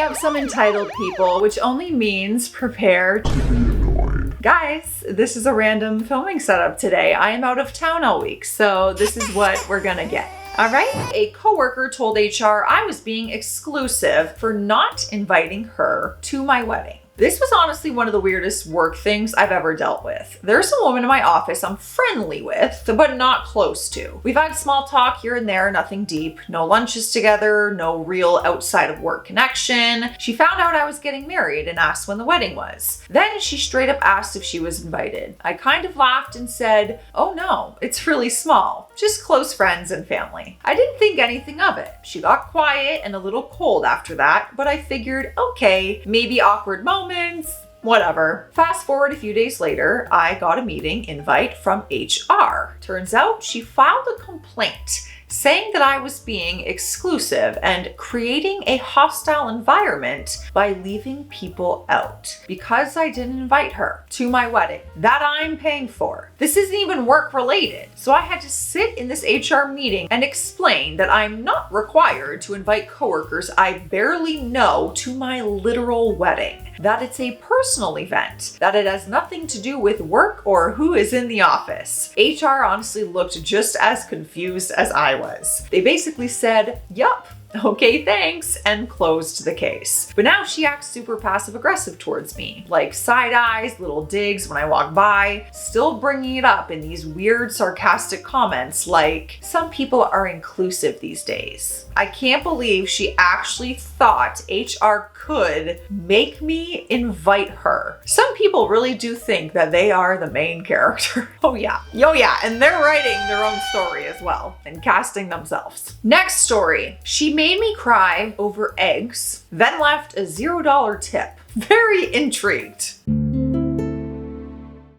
have some entitled people, which only means prepare to be annoyed. Guys, this is a random filming setup today. I am out of town all week, so this is what we're gonna get. All right, a coworker told HR I was being exclusive for not inviting her to my wedding. This was honestly one of the weirdest work things I've ever dealt with. There's a woman in my office I'm friendly with, but not close to. We've had small talk here and there, nothing deep, no lunches together, no real outside of work connection. She found out I was getting married and asked when the wedding was. Then she straight up asked if she was invited. I kind of laughed and said, "Oh no, it's really small, just close friends and family." I didn't think anything of it. She got quiet and a little cold after that, but I figured, okay, maybe awkward moments, whatever. Fast forward a few days later, I got a meeting invite from HR. Turns out she filed a complaint saying that I was being exclusive and creating a hostile environment by leaving people out because I didn't invite her to my wedding that I'm paying for. This isn't even work related. So I had to sit in this HR meeting and explain that I'm not required to invite coworkers I barely know to my literal wedding, that it's a personal event, that it has nothing to do with work or who is in the office. HR honestly looked just as confused as I was. They basically said, "Yup, okay, thanks," and closed the case. But now she acts super passive aggressive towards me, like side eyes, little digs when I walk by, still bringing it up in these weird sarcastic comments like, "Some people are inclusive these days." I can't believe she actually thought HR could make me invite her. Some people really do think that they are the main character. Oh yeah, and they're writing their own story as well and casting themselves. Next story. She made me cry over eggs, then left a $0 tip. Very intrigued.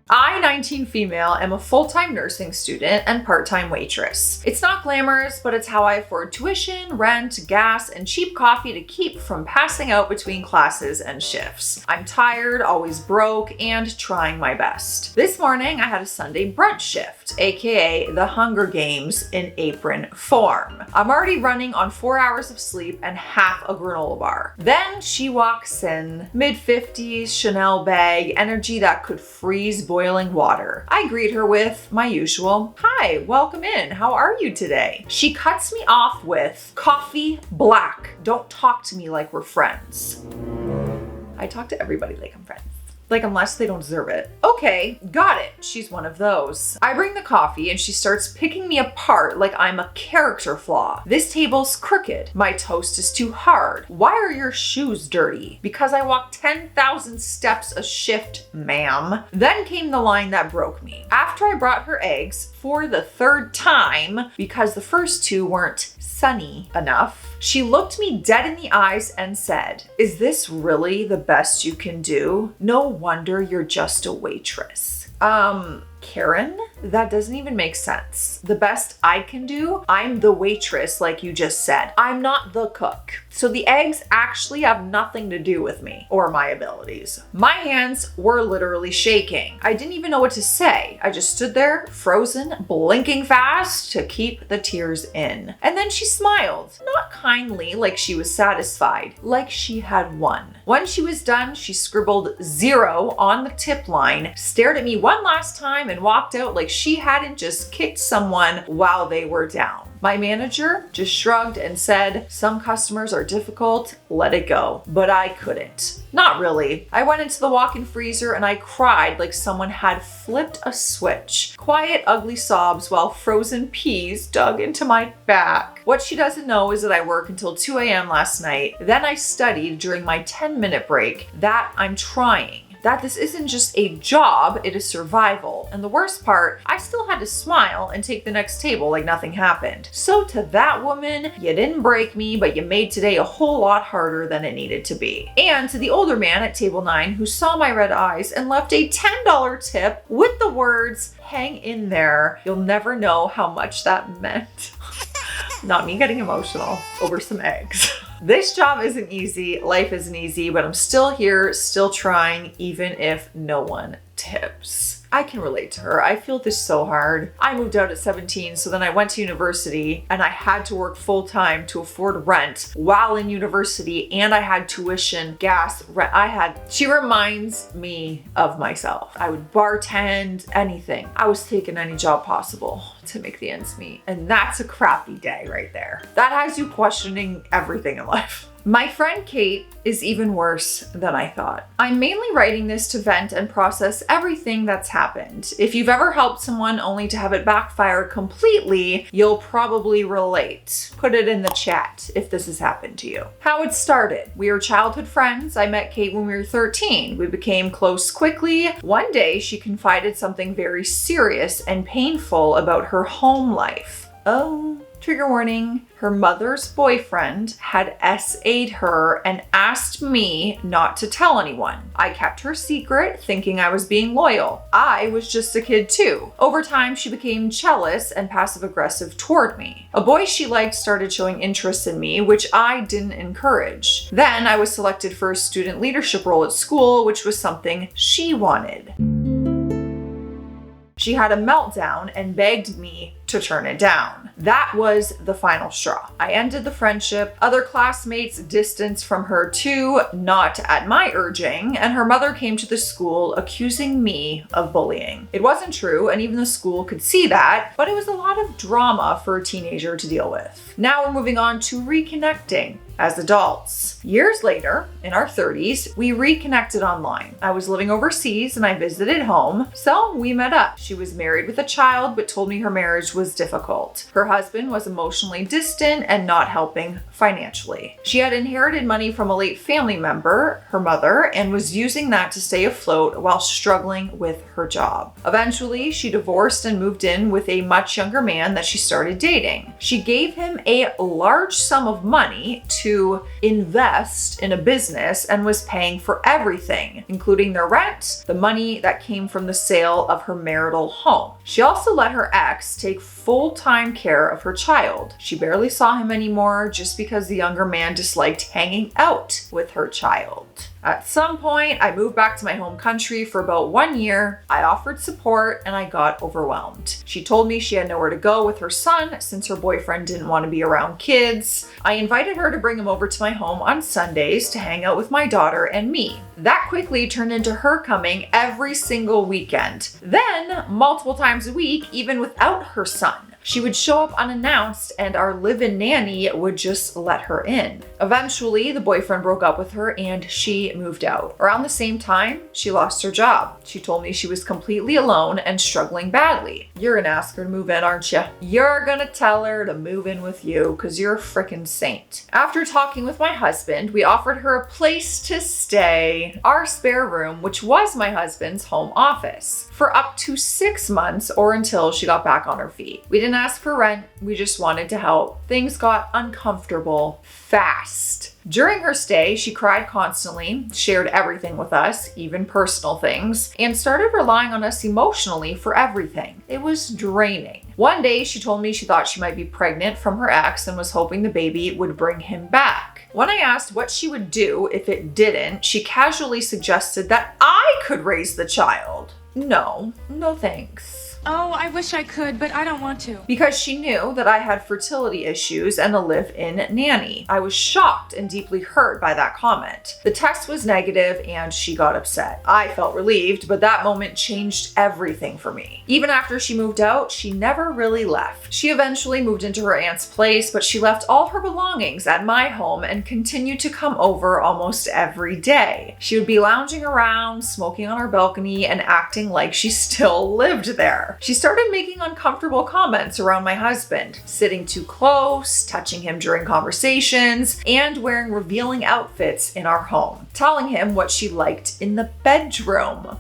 I, 19 female, am a full-time nursing student and part-time waitress. It's not glamorous, but it's how I afford tuition, rent, gas, and cheap coffee to keep from passing out between classes and shifts. I'm tired, always broke, and trying my best. This morning, I had a Sunday brunch shift, aka the Hunger Games in apron form. I'm already running on 4 hours of sleep and half a granola bar. Then she walks in, mid-50s, Chanel bag, energy that could freeze boiling water. I greet her with my usual, "Hi, welcome in. How are you today?" She cuts me off with, "Coffee black. Don't talk to me like we're friends." I talk to everybody like I'm friends. Like, unless they don't deserve it. Okay, got it. She's one of those. I bring the coffee and she starts picking me apart like I'm a character flaw. "This table's crooked. My toast is too hard. Why are your shoes dirty?" "Because I walk 10,000 steps a shift, ma'am." Then came the line that broke me. After I brought her eggs for the third time, because the first two weren't sunny enough, she looked me dead in the eyes and said, "Is this really the best you can do? No wonder you're just a waitress." Karen, that doesn't even make sense. The best I can do? I'm the waitress, like you just said. I'm not the cook. So the eggs actually have nothing to do with me or my abilities. My hands were literally shaking. I didn't even know what to say. I just stood there, frozen, blinking fast to keep the tears in. And then she smiled, not kindly like she was satisfied, like she had won. When she was done, she scribbled 0 on the tip line, stared at me one last time, and walked out like she hadn't just kicked someone while they were down. My manager just shrugged and said, "Some customers are difficult, let it go." But I couldn't. Not really. I went into the walk-in freezer and I cried like someone had flipped a switch. Quiet, ugly sobs while frozen peas dug into my back. What she doesn't know is that I work until 2 a.m. last night. Then I studied during my 10-minute break. That I'm trying. That this isn't just a job, it is survival. And the worst part, I still had to smile and take the next table like nothing happened. So to that woman, you didn't break me, but you made today a whole lot harder than it needed to be. And to the older man at table 9 who saw my red eyes and left a $10 tip with the words, "Hang in there, you'll never know how much that meant." Not me getting emotional over some eggs. This job isn't easy, life isn't easy, but I'm still here, still trying, even if no one tips. I can relate to her. I feel this so hard. I moved out at 17, so then I went to university and I had to work full time to afford rent while in university, and I had tuition, gas, rent. She reminds me of myself. I would bartend, anything. I was taking any job possible to make the ends meet. And that's a crappy day right there. That has you questioning everything in life. My friend Kate is even worse than I thought. I'm mainly writing this to vent and process everything that's happened. If you've ever helped someone only to have it backfire completely, you'll probably relate. Put it in the chat if this has happened to you. How it started. We were childhood friends. I met Kate when we were 13. We became close quickly. One day she confided something very serious and painful about her home life. Oh. Trigger warning, her mother's boyfriend had SA'd her and asked me not to tell anyone. I kept her secret, thinking I was being loyal. I was just a kid too. Over time, she became jealous and passive aggressive toward me. A boy she liked started showing interest in me, which I didn't encourage. Then I was selected for a student leadership role at school, which was something she wanted. She had a meltdown and begged me to turn it down. That was the final straw. I ended the friendship. Other classmates distanced from her too, not at my urging, and her mother came to the school accusing me of bullying. It wasn't true, and even the school could see that, but it was a lot of drama for a teenager to deal with. Now we're moving on to reconnecting. As adults. Years later, in our 30s, we reconnected online. I was living overseas and I visited home, so we met up. She was married with a child, but told me her marriage was difficult. Her husband was emotionally distant and not helping financially. She had inherited money from a late family member, her mother, and was using that to stay afloat while struggling with her job. Eventually, she divorced and moved in with a much younger man that she started dating. She gave him a large sum of money to invest in a business and was paying for everything, including their rent, the money that came from the sale of her marital home. She also let her ex take full-time care of her child. She barely saw him anymore just because the younger man disliked hanging out with her child. At some point, I moved back to my home country for about 1 year. I offered support and I got overwhelmed. She told me she had nowhere to go with her son since her boyfriend didn't want to be around kids. I invited her to bring him over to my home on Sundays to hang out with my daughter and me. That quickly turned into her coming every single weekend. Then, multiple times a week, even without her son. She would show up unannounced and our live-in nanny would just let her in. Eventually, the boyfriend broke up with her and she moved out. Around the same time, she lost her job. She told me she was completely alone and struggling badly. You're gonna ask her to move in, aren't you? You're gonna tell her to move in with you because you're a freaking saint. After talking with my husband, we offered her a place to stay, our spare room, which was my husband's home office, for up to 6 months or until she got back on her feet. We didn't ask for rent, we just wanted to help. Things got uncomfortable fast. During her stay, she cried constantly, shared everything with us, even personal things, and started relying on us emotionally for everything. It was draining. One day, she told me she thought she might be pregnant from her ex and was hoping the baby would bring him back. When I asked what she would do if it didn't, she casually suggested that I could raise the child. No thanks. Oh, I wish I could, but I don't want to. Because she knew that I had fertility issues and a live-in nanny. I was shocked and deeply hurt by that comment. The test was negative and she got upset. I felt relieved, but that moment changed everything for me. Even after she moved out, she never really left. She eventually moved into her aunt's place, but she left all her belongings at my home and continued to come over almost every day. She would be lounging around, smoking on our balcony, and acting like she still lived there. She started making uncomfortable comments around my husband, sitting too close, touching him during conversations, and wearing revealing outfits in our home, telling him what she liked in the bedroom.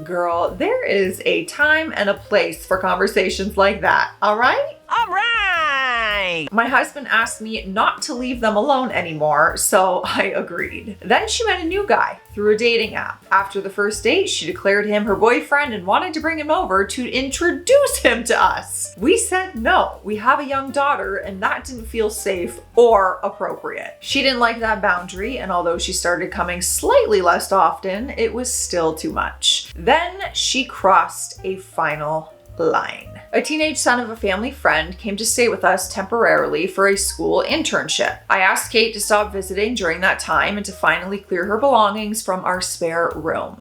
Girl, there is a time and a place for conversations like that, all right? All right! Dang. My husband asked me not to leave them alone anymore, so I agreed. Then she met a new guy through a dating app. After the first date, she declared him her boyfriend and wanted to bring him over to introduce him to us. We said no. We have a young daughter and that didn't feel safe or appropriate. She didn't like that boundary, and although she started coming slightly less often, it was still too much. Then she crossed a final line. A teenage son of a family friend came to stay with us temporarily for a school internship. I asked Kate to stop visiting during that time and to finally clear her belongings from our spare room.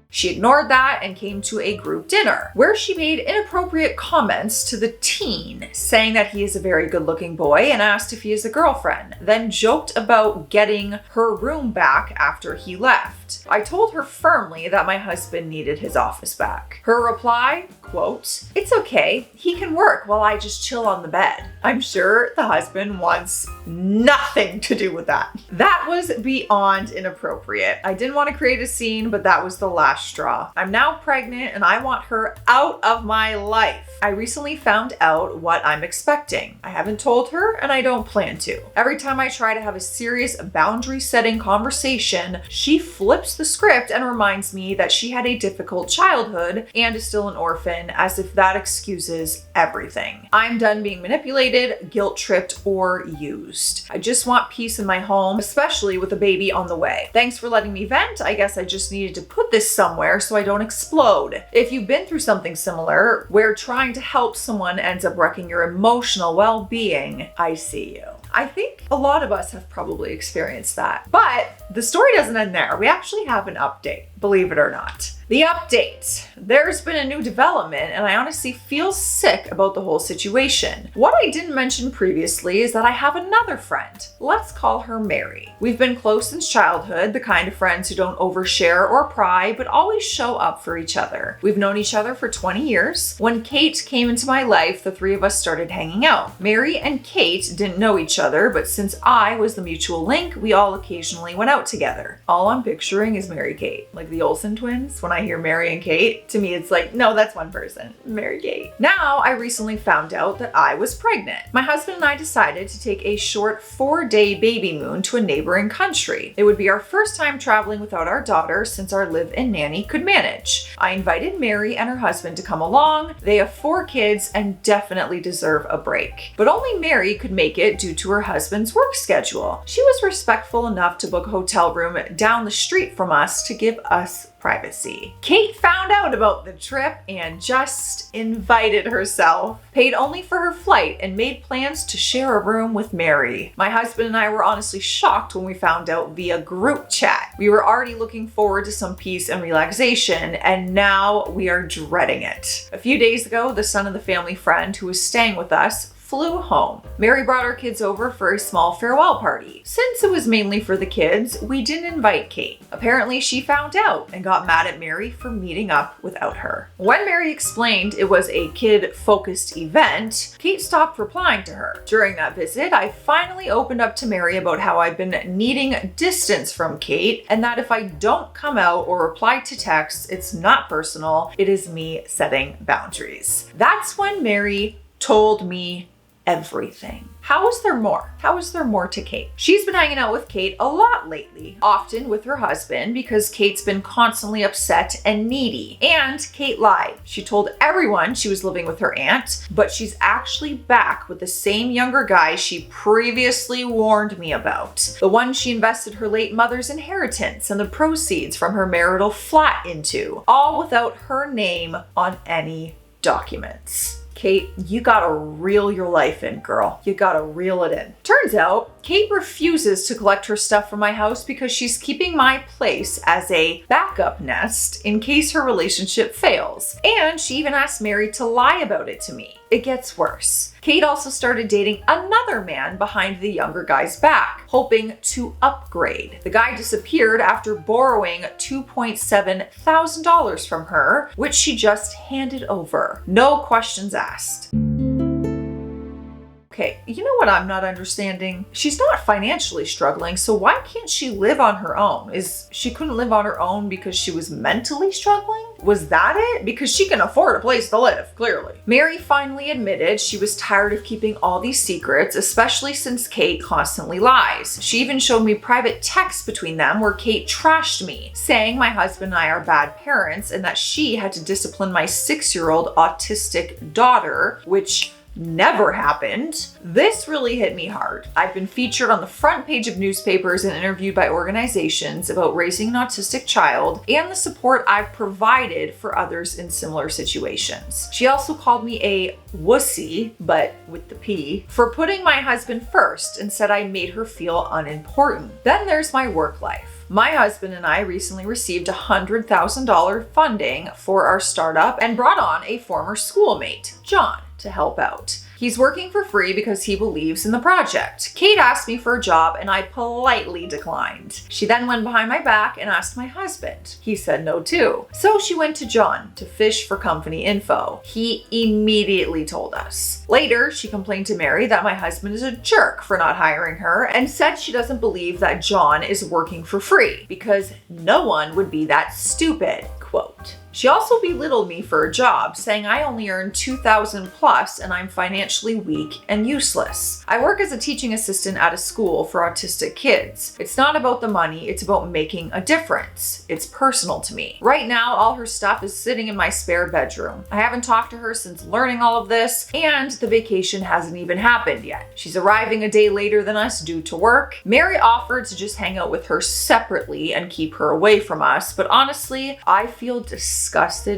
She ignored that and came to a group dinner where she made inappropriate comments to the teen, saying that he is a very good-looking boy and asked if he has a girlfriend, then joked about getting her room back after he left. I told her firmly that my husband needed his office back. Her reply, quote, "It's okay, he can work while I just chill on the bed." I'm sure the husband wants nothing to do with that. That was beyond inappropriate. I didn't want to create a scene, but that was the last straw. I'm now pregnant and I want her out of my life. I recently found out what I'm expecting. I haven't told her and I don't plan to. Every time I try to have a serious boundary setting conversation, she flips the script and reminds me that she had a difficult childhood and is still an orphan, as if that excuses everything. I'm done being manipulated, guilt-tripped, or used. I just want peace in my home, especially with a baby on the way. Thanks for letting me vent. I guess I just needed to put this somewhere so I don't explode. If you've been through something similar, where trying to help someone ends up wrecking your emotional well-being, I see you. I think a lot of us have probably experienced that. But the story doesn't end there. We actually have an update, believe it or not. The update. There's been a new development and I honestly feel sick about the whole situation. What I didn't mention previously is that I have another friend. Let's call her Mary. We've been close since childhood, the kind of friends who don't overshare or pry, but always show up for each other. We've known each other for 20 years. When Kate came into my life, the three of us started hanging out. Mary and Kate didn't know each other, but since I was the mutual link, we all occasionally went out together. All I'm picturing is Mary Kate, like the Olsen twins. When I hear Mary and Kate, to me it's like, no, that's one person, Mary Kate. Now, I recently found out that I was pregnant. My husband and I decided to take a short 4-day baby moon to a neighboring country. It would be our first time traveling without our daughter since our live-in nanny could manage. I invited Mary and her husband to come along. They have 4 kids and definitely deserve a break. But only Mary could make it due to her husband's work schedule. She was respectful enough to book a hotel room down the street from us to give us privacy. Kate found out about the trip and just invited herself, paid only for her flight, and made plans to share a room with Mary. My husband and I were honestly shocked when we found out via group chat. We were already looking forward to some peace and relaxation, and now we are dreading it. A few days ago, the son of the family friend who was staying with us flew home. Mary brought her kids over for a small farewell party. Since it was mainly for the kids, we didn't invite Kate. Apparently she found out and got mad at Mary for meeting up without her. When Mary explained it was a kid-focused event, Kate stopped replying to her. During that visit, I finally opened up to Mary about how I've been needing distance from Kate and that if I don't come out or reply to texts, it's not personal, it is me setting boundaries. That's when Mary told me everything. How is there more? How is there more to Kate? She's been hanging out with Kate a lot lately, often with her husband because Kate's been constantly upset and needy. And Kate lied. She told everyone she was living with her aunt, but she's actually back with the same younger guy she previously warned me about. The one she invested her late mother's inheritance and the proceeds from her marital flat into, all without her name on any documents. Kate, you gotta reel your life in, girl. You gotta reel it in. Turns out, Kate refuses to collect her stuff from my house because she's keeping my place as a backup nest in case her relationship fails. And she even asked Mary to lie about it to me. It gets worse. Kate also started dating another man behind the younger guy's back, hoping to upgrade. The guy disappeared after borrowing $2,700 from her, which she just handed over. No questions asked. Okay, you know what I'm not understanding? She's not financially struggling, so why can't she live on her own? She couldn't live on her own because she was mentally struggling? Was that it? Because she can afford a place to live, clearly. Mary finally admitted she was tired of keeping all these secrets, especially since Kate constantly lies. She even showed me private texts between them where Kate trashed me, saying my husband and I are bad parents and that she had to discipline my 6-year-old autistic daughter, which never happened. This really hit me hard. I've been featured on the front page of newspapers and interviewed by organizations about raising an autistic child and the support I've provided for others in similar situations. She also called me a wussy, but with the P, for putting my husband first and said I made her feel unimportant. Then there's my work life. My husband and I recently received $100,000 funding for our startup and brought on a former schoolmate, John, to help out. He's working for free because he believes in the project. Kate asked me for a job and I politely declined. She then went behind my back and asked my husband. He said no too. So she went to John to fish for company info. He immediately told us. Later, she complained to Mary that my husband is a jerk for not hiring her and said she doesn't believe that John is working for free because no one would be that stupid, quote. She also belittled me for a job, saying I only earn $2,000 plus and I'm financially weak and useless. I work as a teaching assistant at a school for autistic kids. It's not about the money, it's about making a difference. It's personal to me. Right now, all her stuff is sitting in my spare bedroom. I haven't talked to her since learning all of this, and the vacation hasn't even happened yet. She's arriving a day later than us due to work. Mary offered to just hang out with her separately and keep her away from us, but honestly, I feel disgusted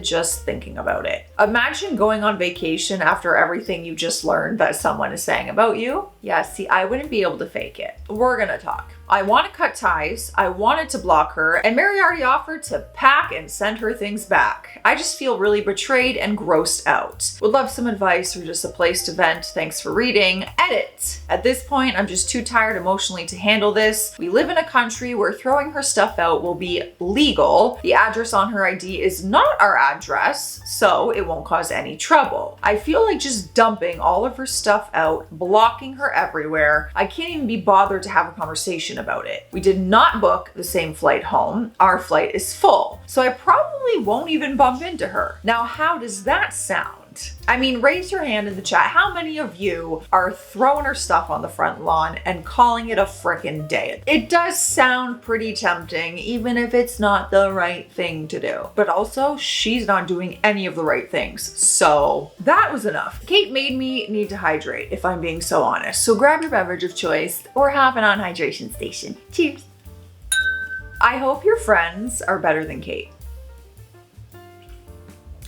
just thinking about it. Imagine going on vacation after everything you just learned that someone is saying about you. Yeah, see, I wouldn't be able to fake it. We're gonna talk. I want to cut ties, I wanted to block her, and Mary already offered to pack and send her things back. I just feel really betrayed and grossed out. Would love some advice or just a place to vent. Thanks for reading. Edit. At this point, I'm just too tired emotionally to handle this. We live in a country where throwing her stuff out will be legal. The address on her ID is not our address, so it won't cause any trouble. I feel like just dumping all of her stuff out, blocking her everywhere. I can't even be bothered to have a conversation about it. We did not book the same flight home. Our flight is full, so I probably won't even bump into her. Now, how does that sound? I mean, raise your hand in the chat. How many of you are throwing her stuff on the front lawn and calling it a frickin' day? It does sound pretty tempting, even if it's not the right thing to do. But also, she's not doing any of the right things. So that was enough. Kate made me need to hydrate, if I'm being so honest. So grab your beverage of choice or have an on hydration station. Cheers. I hope your friends are better than Kate.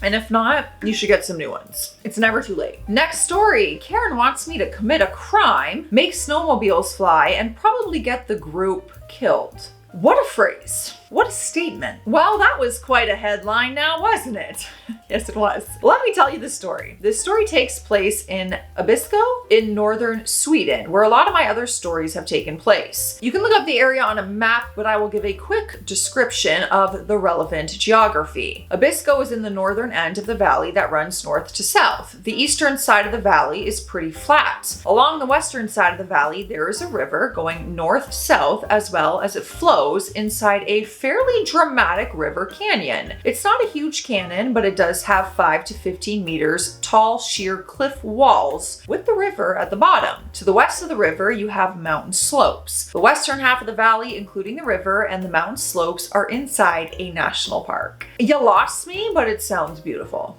And if not, you should get some new ones. It's never too late. Next story. Karen wants me to commit a crime, make snowmobiles fly, and probably get the group killed. What a phrase. What a statement. Well, that was quite a headline now, wasn't it? Yes, it was. Let me tell you the story. This story takes place in Abisko in northern Sweden, where a lot of my other stories have taken place. You can look up the area on a map, but I will give a quick description of the relevant geography. Abisko is in the northern end of the valley that runs north to south. The eastern side of the valley is pretty flat. Along the western side of the valley, there is a river going north-south, as well as it flows inside a fairly dramatic river canyon. It's not a huge canyon, but it does have 5 to 15 meters tall sheer cliff walls with the river at the bottom. To the west of the river, you have mountain slopes. The western half of the valley, including the river and the mountain slopes, are inside a national park. You lost me, but it sounds beautiful.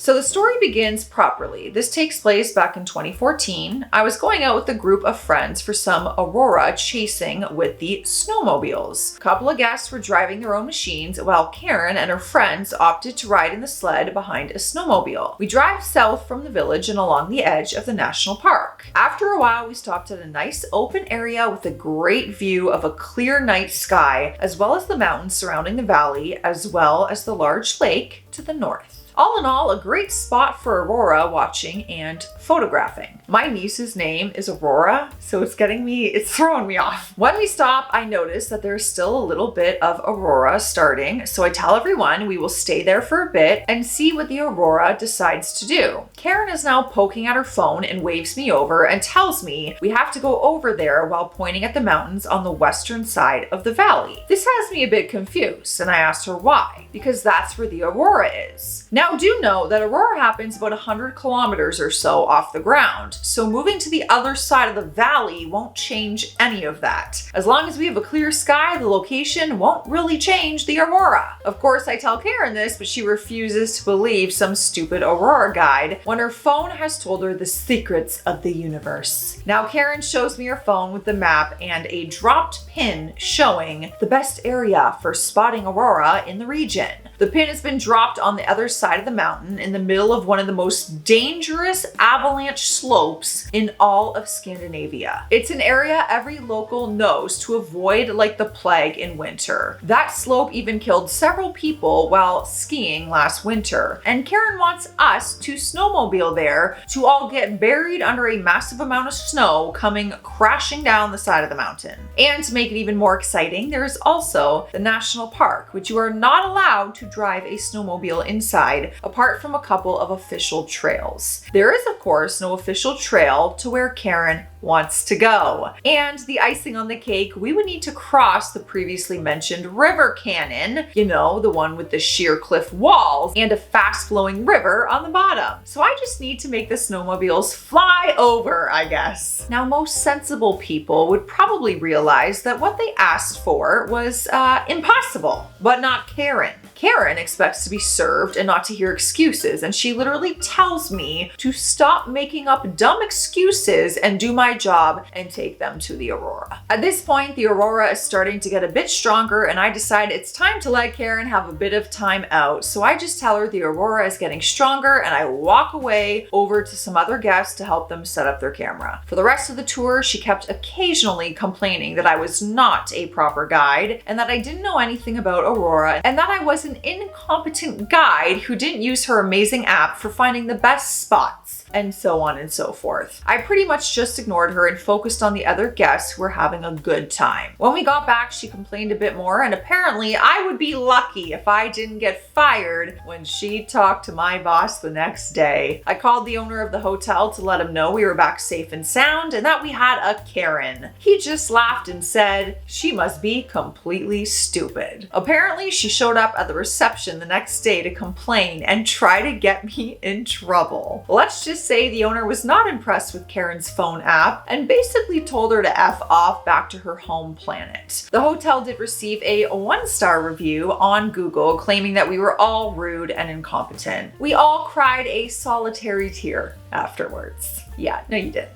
So the story begins properly. This takes place back in 2014. I was going out with a group of friends for some aurora chasing with the snowmobiles. A couple of guests were driving their own machines while Karen and her friends opted to ride in the sled behind a snowmobile. We drive south from the village and along the edge of the national park. After a while, we stopped at a nice open area with a great view of a clear night sky, as well as the mountains surrounding the valley, as well as the large lake to the north. All in all, a great spot for Aurora watching and photographing. My niece's name is Aurora, so it's throwing me off. When we stop, I notice that there's still a little bit of Aurora starting, so I tell everyone we will stay there for a bit and see what the Aurora decides to do. Karen is now poking at her phone and waves me over and tells me we have to go over there while pointing at the mountains on the western side of the valley. This has me a bit confused, and I asked her why, because that's where the Aurora is. Now do know that Aurora happens about 100 kilometers or so off the ground, so moving to the other side of the valley won't change any of that. As long as we have a clear sky, the location won't really change the Aurora. Of course, I tell Karen this, but she refuses to believe some stupid Aurora guide when her phone has told her the secrets of the universe. Now Karen shows me her phone with the map and a dropped pin showing the best area for spotting Aurora in the region. The pin has been dropped on the other side of the mountain in the middle of one of the most dangerous avalanche slopes in all of Scandinavia. It's an area every local knows to avoid like the plague in winter. That slope even killed several people while skiing last winter. And Karen wants us to snowmobile there to all get buried under a massive amount of snow coming crashing down the side of the mountain. And to make it even more exciting, there is also the national park, which you are not allowed to drive a snowmobile inside apart from a couple of official trails. There is, of course, no official trail to where Karen wants to go. And the icing on the cake, we would need to cross the previously mentioned river canyon, you know, the one with the sheer cliff walls and a fast flowing river on the bottom. So I just need to make the snowmobiles fly over, I guess. Now, most sensible people would probably realize that what they asked for was impossible, but not Karen. Karen expects to be served and not to hear excuses, and she literally tells me to stop making up dumb excuses and do my job and take them to the Aurora. At this point, the Aurora is starting to get a bit stronger, and I decide it's time to let Karen have a bit of time out. So I just tell her the Aurora is getting stronger, and I walk away over to some other guests to help them set up their camera. For the rest of the tour, she kept occasionally complaining that I was not a proper guide and that I didn't know anything about Aurora and that I was an incompetent guide who didn't use her amazing app for finding the best spots, and so on and so forth. I pretty much just ignored her and focused on the other guests who were having a good time. When we got back, she complained a bit more, and apparently I would be lucky if I didn't get fired when she talked to my boss the next day. I called the owner of the hotel to let him know we were back safe and sound and that we had a Karen. He just laughed and said she must be completely stupid. Apparently, she showed up at the reception the next day to complain and try to get me in trouble. Let's just say the owner was not impressed with Karen's phone app and basically told her to F off back to her home planet. The hotel did receive a 1-star review on Google claiming that we were all rude and incompetent. We all cried a solitary tear afterwards. Yeah, no you didn't.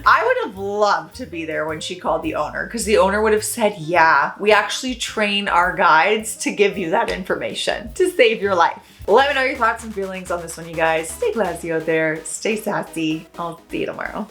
I would have loved to be there when she called the owner, because the owner would have said, yeah, we actually train our guides to give you that information to save your life. Let me know your thoughts and feelings on this one, you guys. Stay classy out there. Stay sassy. I'll see you tomorrow.